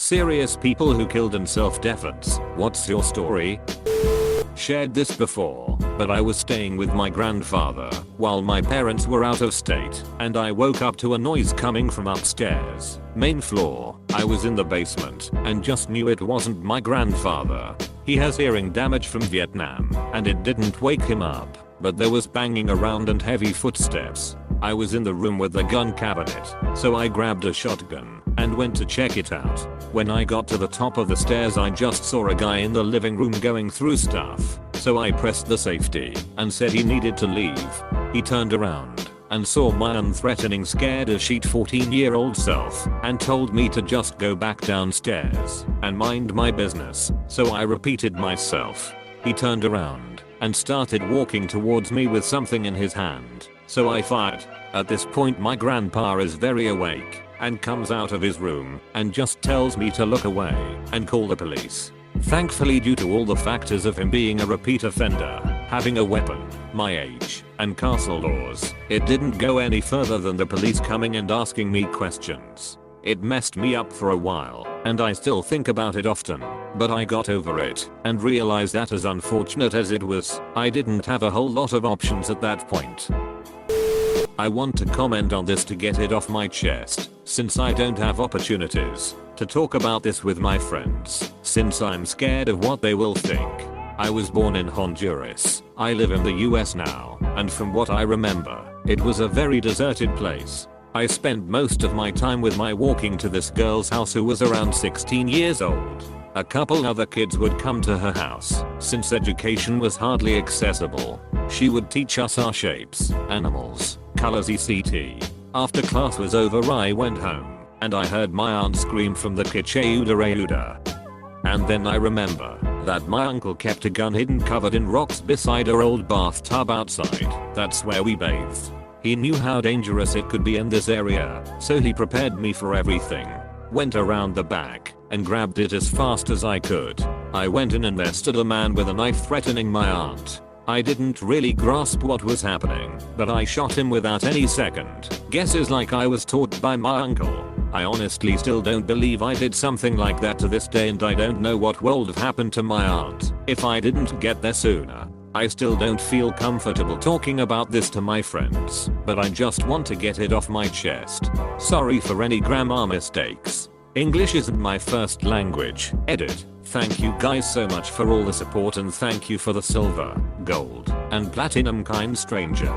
Serious people who killed in self-defense. What's your story? Shared this before, but I was staying with my grandfather while my parents were out of state, and I woke up to a noise coming from upstairs, main floor. I was in the basement and just knew it wasn't my grandfather. He has hearing damage from Vietnam, and it didn't wake him up, but there was banging around and heavy footsteps. I was in the room with the gun cabinet, so I grabbed a shotgun and went to check it out. When I got to the top of the stairs, I just saw a guy in the living room going through stuff, so I pressed the safety and said he needed to leave. He turned around and saw my unthreatening, scared as shit 14-year-old self and told me to just go back downstairs and mind my business, so I repeated myself. He turned around and started walking towards me with something in his hand, so I fired. At this point my grandpa is very awake and comes out of his room and just tells me to look away and call the police. Thankfully, due to all the factors of him being a repeat offender, having a weapon, my age, and castle laws, it didn't go any further than the police coming and asking me questions. It messed me up for a while, and I still think about it often, but I got over it and realized that as unfortunate as it was, I didn't have a whole lot of options at that point. I want to comment on this to get it off my chest, since I don't have opportunities to talk about this with my friends, since I'm scared of what they will think. I was born in Honduras. I live in the US now, and from what I remember, it was a very deserted place. I spent most of my time with my walking to this girl's house who was around 16 years old. A couple other kids would come to her house, since education was hardly accessible. She would teach us our shapes, animals, colors etc. After class was over I went home, and I heard my aunt scream from the kitchen, and then I remember that my uncle kept a gun hidden covered in rocks beside our old bathtub outside. That's where we bathed. He knew how dangerous it could be in this area, so he prepared me for everything. Went around the back and grabbed it as fast as I could. I went in and there stood a man with a knife threatening my aunt. I didn't really grasp what was happening, but I shot him without any second guesses like I was taught by my uncle. I honestly still don't believe I did something like that to this day, and I don't know what would have happened to my aunt if I didn't get there sooner. I still don't feel comfortable talking about this to my friends, but I just want to get it off my chest. Sorry for any grammar mistakes. English isn't my first language. Edit. Thank you guys so much for all the support, and thank you for the silver, gold, and platinum, kind stranger.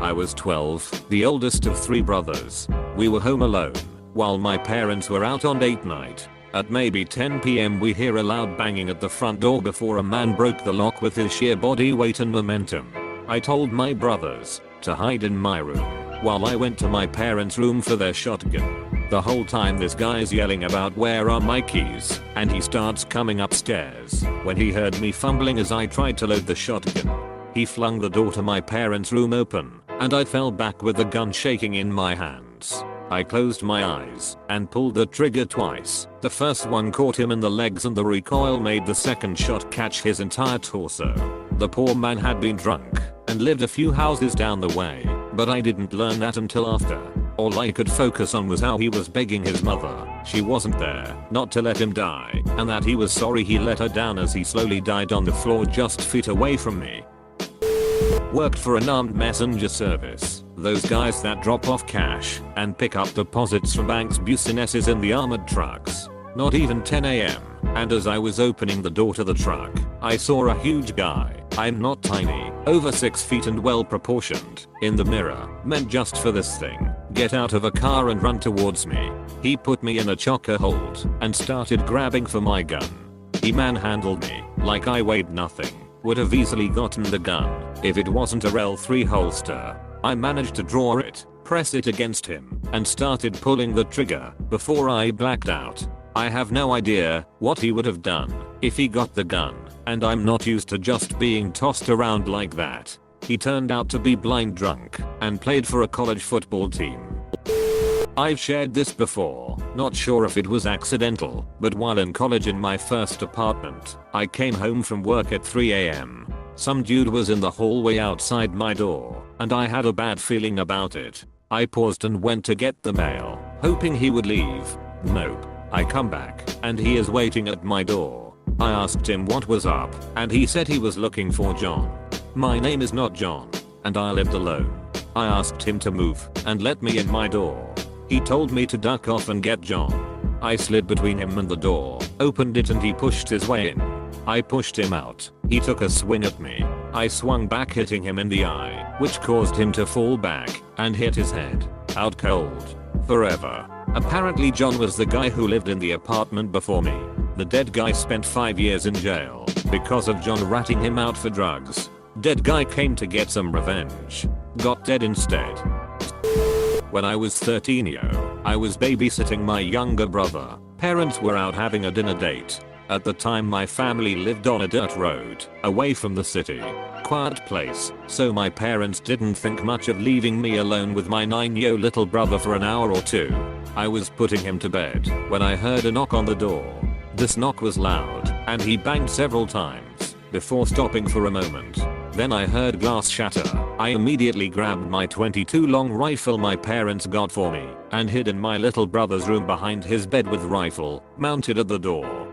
I was 12, the oldest of 3 brothers. We were home alone while my parents were out on date night. At maybe 10 PM we hear a loud banging at the front door before a man broke the lock with his sheer body weight and momentum. I told my brothers to hide in my room while I went to my parents' room for their shotgun. The whole time this guy's yelling about where are my keys, and he starts coming upstairs when he heard me fumbling as I tried to load the shotgun. He flung the door to my parents' room open, and I fell back with the gun shaking in my hands. I closed my eyes and pulled the trigger twice. The first one caught him in the legs and the recoil made the second shot catch his entire torso. The poor man had been drunk and lived a few houses down the way, but I didn't learn that until after. All I could focus on was how he was begging his mother, she wasn't there, not to let him die, and that he was sorry he let her down as he slowly died on the floor just feet away from me. Worked for an armed messenger service. Those guys that drop off cash and pick up deposits from banks' businesses in the armored trucks. Not even 10 AM, and as I was opening the door to the truck, I saw a huge guy, I'm not tiny, over 6 feet and well proportioned, in the mirror, meant just for this thing, get out of a car and run towards me. He put me in a choker hold and started grabbing for my gun. He manhandled me like I weighed nothing. Would have easily gotten the gun if it wasn't a L3 holster. I managed to draw it, press it against him, and started pulling the trigger before I blacked out. I have no idea what he would have done if he got the gun, and I'm not used to just being tossed around like that. He turned out to be blind drunk and played for a college football team. I've shared this before, not sure if it was accidental, but while in college in my first apartment, I came home from work at 3 AM. Some dude was in the hallway outside my door, and I had a bad feeling about it. I paused and went to get the mail, hoping he would leave. Nope. I come back, and he is waiting at my door. I asked him what was up, and he said he was looking for John. My name is not John, and I lived alone. I asked him to move, and let me in my door. He told me to duck off and get John. I slid between him and the door, opened it, and he pushed his way in. I pushed him out. He took a swing at me. I swung back, hitting him in the eye, which caused him to fall back and hit his head. Out cold. Forever. Apparently John was the guy who lived in the apartment before me. The dead guy spent 5 years in jail because of John ratting him out for drugs. Dead guy came to get some revenge. Got dead instead. When I was 13, I was babysitting my younger brother. Parents were out having a dinner date. At the time my family lived on a dirt road, away from the city. Quiet place, so my parents didn't think much of leaving me alone with my 9-year-old little brother for an hour or two. I was putting him to bed when I heard a knock on the door. This knock was loud, and he banged several times, before stopping for a moment. Then I heard glass shatter. I immediately grabbed my .22 long rifle my parents got for me, and hid in my little brother's room behind his bed with rifle mounted at the door.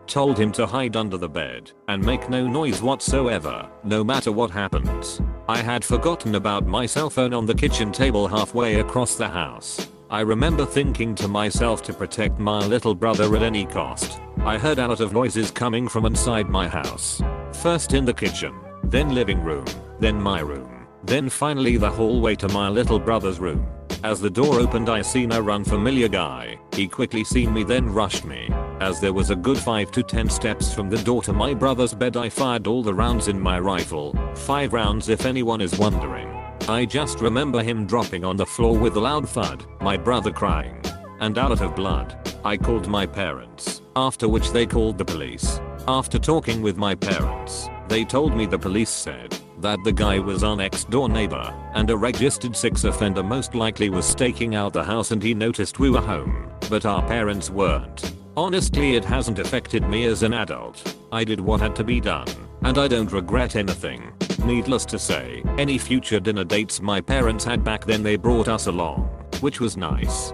Told him to hide under the bed and make no noise whatsoever, no matter what happens. I had forgotten about my cell phone on the kitchen table halfway across the house. I remember thinking to myself to protect my little brother at any cost. I heard a lot of noises coming from inside my house. First in the kitchen, then living room, then my room, then finally the hallway to my little brother's room. As the door opened, I seen a unfamiliar guy. He quickly seen me, then rushed me. As there was a good 5 to 10 steps from the door to my brother's bed, I fired all the rounds in my rifle. 5 rounds if anyone is wondering. I just remember him dropping on the floor with a loud thud, my brother crying, and out of blood. I called my parents, after which they called the police. After talking with my parents, they told me the police said that the guy was our next door neighbor and a registered sex offender, most likely was staking out the house, and he noticed we were home, but our parents weren't. Honestly, it hasn't affected me as an adult. I did what had to be done, and I don't regret anything. Needless to say, any future dinner dates my parents had back then, they brought us along, which was nice.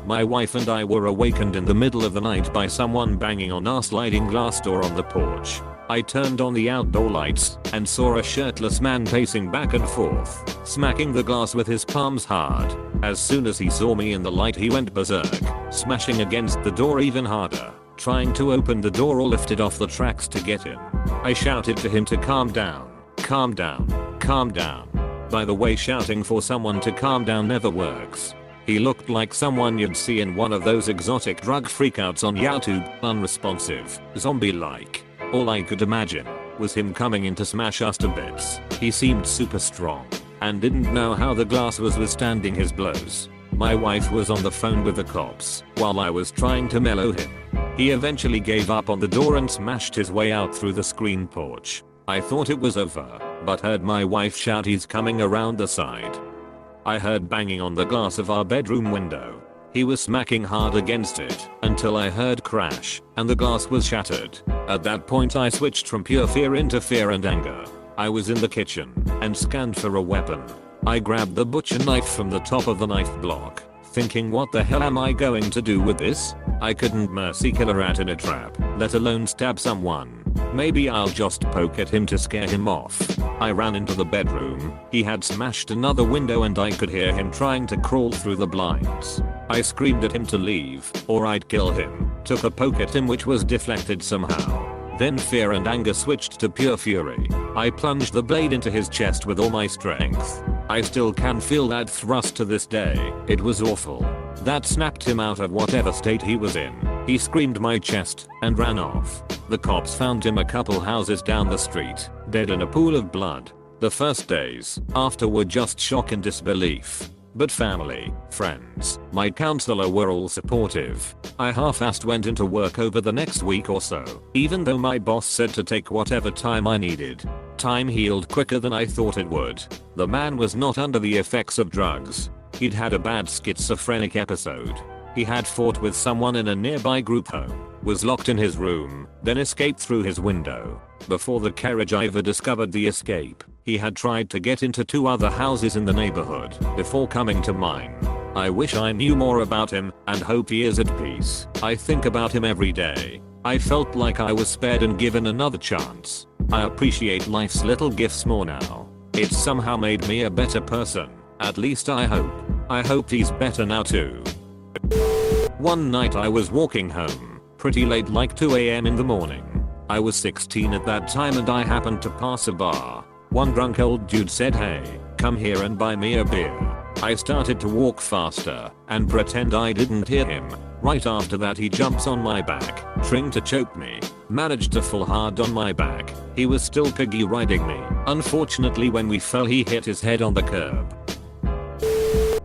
My wife and I were awakened in the middle of the night by someone banging on our sliding glass door on the porch. I turned on the outdoor lights and saw a shirtless man pacing back and forth, smacking the glass with his palms hard. As soon as he saw me in the light, he went berserk, smashing against the door even harder, trying to open the door or lift it off the tracks to get in. I shouted to him to calm down, calm down, calm down. By the way, shouting for someone to calm down never works. He looked like someone you'd see in one of those exotic drug freakouts on YouTube, unresponsive, zombie-like. All I could imagine was him coming in to smash us to bits. He seemed super strong and didn't know how the glass was withstanding his blows. My wife was on the phone with the cops while I was trying to mellow him. He eventually gave up on the door and smashed his way out through the screen porch. I thought it was over, but heard my wife shout, "He's coming around the side." I heard banging on the glass of our bedroom window. He was smacking hard against it until I heard crash and the glass was shattered. At that point I switched from pure fear into fear and anger. I was in the kitchen and scanned for a weapon. I grabbed the butcher knife from the top of the knife block, thinking, what the hell am I going to do with this? I couldn't mercy kill a rat in a trap, let alone stab someone. Maybe I'll just poke at him to scare him off. I ran into the bedroom. He had smashed another window and I could hear him trying to crawl through the blinds. I screamed at him to leave or I'd kill him. Took a poke at him which was deflected somehow. Then fear and anger switched to pure fury. I plunged the blade into his chest with all my strength. I still can feel that thrust to this day. It was awful. That snapped him out of whatever state he was in. He screamed my chest and ran off. The cops found him a couple houses down the street, dead in a pool of blood. The first days after were just shock and disbelief. But family, friends, my counselor were all supportive. I half-assed went into work over the next week or so, even though my boss said to take whatever time I needed. Time healed quicker than I thought it would. The man was not under the effects of drugs. He'd had a bad schizophrenic episode. He had fought with someone in a nearby group home, was locked in his room, then escaped through his window. Before the carriage driver discovered the escape, he had tried to get into 2 other houses in the neighborhood before coming to mine. I wish I knew more about him and hope he is at peace. I think about him every day. I felt like I was spared and given another chance. I appreciate life's little gifts more now. It's somehow made me a better person. At least I hope. I hope he's better now too. One night I was walking home, pretty late, like 2 AM in the morning. I was 16 at that time and I happened to pass a bar. One drunk old dude said, "Hey, come here and buy me a beer." I started to walk faster and pretend I didn't hear him. Right after that he jumps on my back, trying to choke me. Managed to fall hard on my back. He was still piggy riding me. Unfortunately when we fell he hit his head on the curb.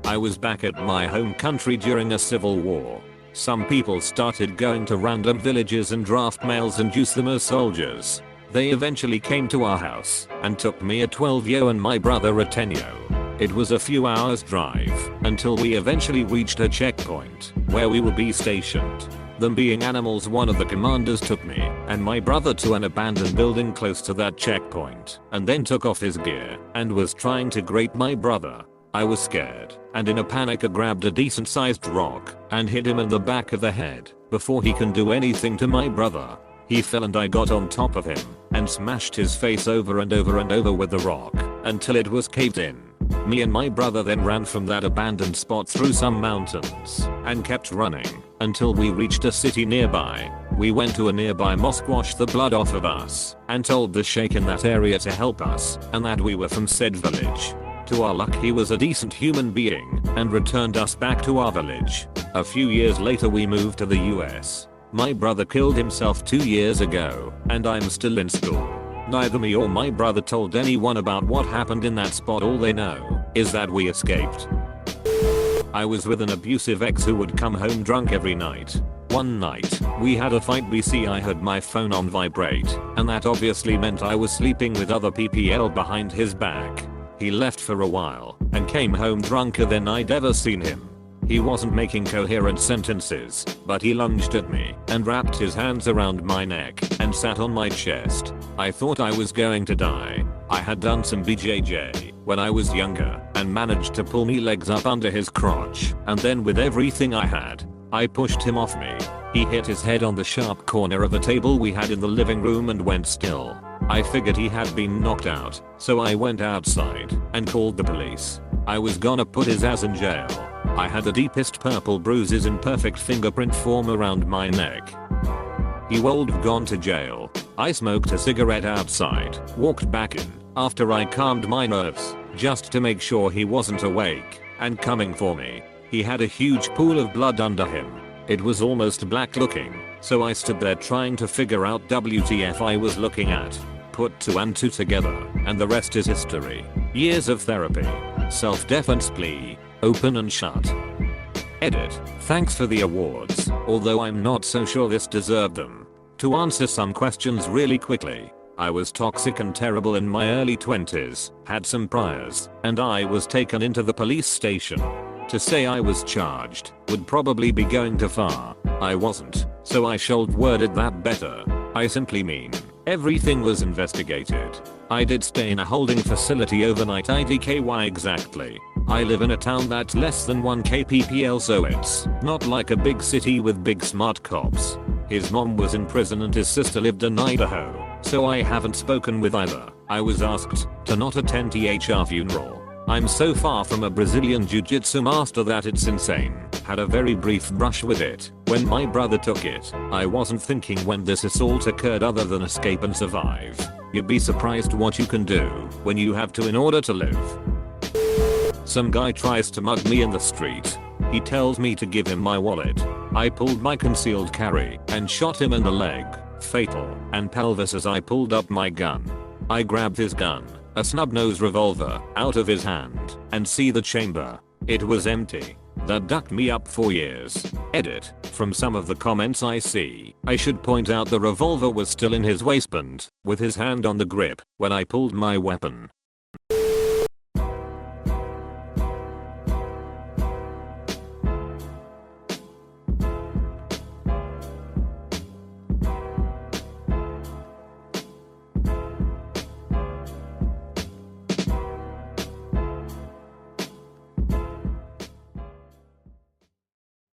I was back at my home country during a civil war. Some people started going to random villages and draft males and use them as soldiers. They eventually came to our house and took me a 12-yo and my brother a 10-yo. It was a few hours drive until we eventually reached a checkpoint where we would be stationed. Them being animals, one of the commanders took me and my brother to an abandoned building close to that checkpoint and then took off his gear and was trying to grate my brother. I was scared and in a panic I grabbed a decent sized rock and hit him in the back of the head before he can do anything to my brother. He fell and I got on top of him and smashed his face over and over and over with the rock until it was caved in. Me and my brother then ran from that abandoned spot through some mountains and kept running until we reached a city nearby. We went to a nearby mosque, washed the blood off of us and told the sheikh in that area to help us and that we were from said village. To our luck he was a decent human being and returned us back to our village. A few years later we moved to the US. My brother killed himself 2 years ago and I'm still in school. Neither me or my brother told anyone about what happened in that spot. All they know is that we escaped. I was with an abusive ex who would come home drunk every night. One night, we had a fight. BC I had my phone on vibrate and that obviously meant I was sleeping with other PPL behind his back. He left for a while and came home drunker than I'd ever seen him. He wasn't making coherent sentences, but he lunged at me and wrapped his hands around my neck and sat on my chest. I thought I was going to die. I had done some BJJ when I was younger and managed to pull me legs up under his crotch, and then with everything I had, I pushed him off me. He hit his head on the sharp corner of a table we had in the living room and went still. I figured he had been knocked out, so I went outside and called the police. I was gonna put his ass in jail. I had the deepest purple bruises in perfect fingerprint form around my neck. He would have gone to jail. I smoked a cigarette outside, walked back in after I calmed my nerves, just to make sure he wasn't awake and coming for me. He had a huge pool of blood under him. It was almost black looking, so I stood there trying to figure out WTF I was looking at. Put 2 and 2 together, and the rest is history. Years of therapy. Self-defense plea. Open and shut. Edit. Thanks for the awards, although I'm not so sure this deserved them. To answer some questions really quickly. I was toxic and terrible in my early 20s, had some priors, and I was taken into the police station. To say I was charged would probably be going too far. I wasn't, so I should worded that better. I simply mean, everything was investigated. I did stay in a holding facility overnight. IDKY exactly. I live in a town that's less than 1k PPL, so it's not like a big city with big smart cops. His mom was in prison and his sister lived in Idaho, so I haven't spoken with either. I was asked to not attend THR funeral. I'm so far from a Brazilian jiu-jitsu master that it's insane. Had a very brief brush with it when my brother took it. I wasn't thinking when this assault occurred other than escape and survive. You'd be surprised what you can do when you have to in order to live. Some guy tries to mug me in the street. He tells me to give him my wallet. I pulled my concealed carry and shot him in the leg, fatal, and pelvis as I pulled up my gun. I grabbed his gun, a snub-nose revolver, out of his hand and see the chamber. It was empty. That ducked me up for years. Edit. From some of the comments I see, I should point out the revolver was still in his waistband, with his hand on the grip, when I pulled my weapon.